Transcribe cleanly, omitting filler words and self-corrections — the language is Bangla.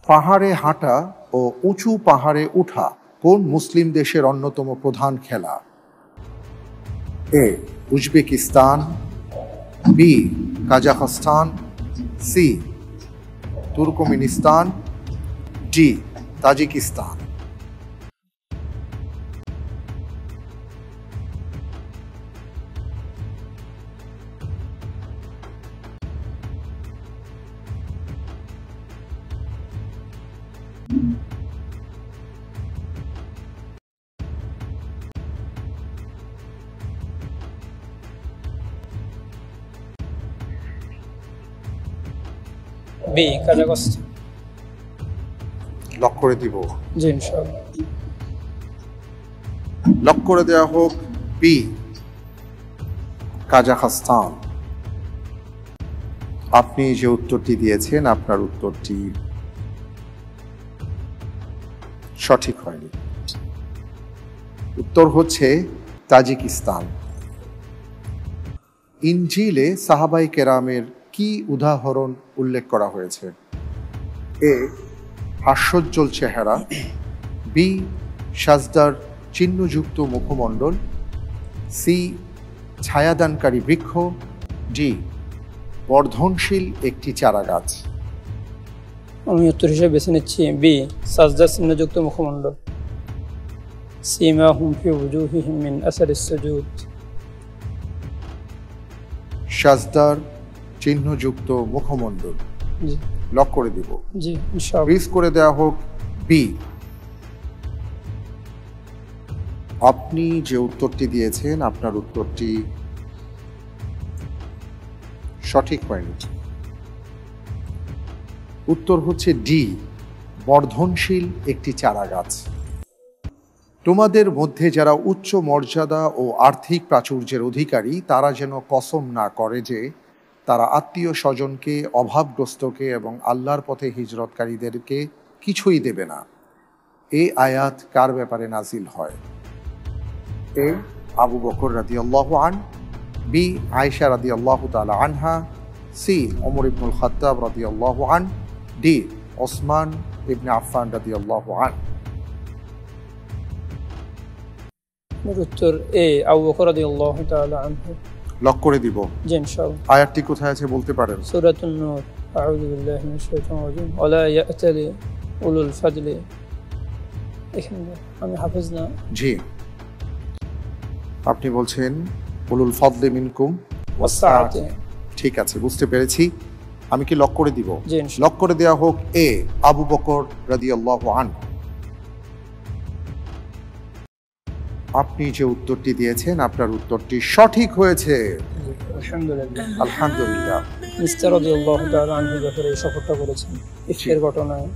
পাহাড়ে হাঁটা ও উঁচু পাহাড়ে ওঠা কোন মুসলিম দেশের অন্যতম প্রধান খেলা? A Uzbekistan, B Kazakhstan, C Turkmenistan, D Tajikistan. B Kazakhstan. Lock করে দিব? জি ইনশাআল্লাহ। লক করে দেওয়া হোক বি কাজাখস্তান। আপনি যে উত্তরটি দিয়েছেন আপনার উত্তরটি সঠিক হয়নি। উত্তর হচ্ছে তাজিকিস্তান। ইনজিলে সাহাবাই কেরামের কি উদাহরণ উল্লেখ করা হয়েছে? এ হাস্যোজ্জ্বল চেহারা, বি সাজদার চিহ্নযুক্ত মুখমণ্ডল, সি ছায়াদানকারী বৃক্ষ, ডি বর্ধনশীল একটি চারাগাছ। আমি উত্তর হিসেবে বেছে নিচ্ছি বি সাজদার চিহ্নযুক্ত মুখমণ্ডল। সীমাহুম ফি উজুহিহিম মিন আসারিস সুজুদ। সাজদার চিহ্নযুক্ত মুখমণ্ডল। জি লক করে দিব? জি ইনশাআল্লাহ। ফ্রিজ করে দেওয়া হোক বি। আপনি যে উত্তরটি দিয়েছেন আপনার উত্তরটি সঠিক হয়নি। উত্তর হচ্ছে ডি বর্ধনশীল একটি চারাগাছ। তোমাদের মধ্যে যারা উচ্চ মর্যাদা ও আর্থিক প্রাচুর্যের অধিকারী তারা যেন কসম না করে যে তারা আত্মীয় স্বজনকে, অভাবগ্রস্তকে এবং আল্লাহর পথে হিজরতকারীদেরকে কিছুই দেবে না। এই আয়াত কার ব্যাপারে নাজিল হয়? এ আবু বকর রাদিয়াল্লাহু আনহু, বি আয়েশা রাদিয়াল্লাহু তাআলা আনহা, সি ওমর ইবনুল খাত্তাব রাদিয়াল্লাহু আনহু, ডি ওসমান ইবনে আফফান রাদিয়াল্লাহু আনহু। উত্তর এ আবু বকর রাদিয়াল্লাহু তাআলা আনহু। লক করে দিব? জি ইনশাআল্লাহ। আয়াতটি কোথায় আছে বলতে পারেন? সূরাতুন নূর। আউযু বিল্লাহি মিনাশ শাইতানির রাজীম। ওয়ালা ইয়াতালি উলুল ফাদলি। এখানে আমি হাফেজ না। জি, আপনি বলছেন উলুল ফাদলি মিনকুম ওয়াসআতি। ঠিক আছে, বুঝতে পেরেছি। আমি কি লক করে দিব? জি ইনশাআল্লাহ। লক করে দেওয়া হোক এ আবু বকর রাদিয়াল্লাহু আনহু। আপনি যে উত্তরটি দিয়েছেন আপনার উত্তরটি সঠিক হয়েছে। আলহামদুলিল্লাহ। আলহামদুলিল্লাহ। মিস্টার রাদিয়াল্লাহু তাআলা আনহু ব্যাপারে এই সফরটা করেছেন ইফকের ঘটনায়।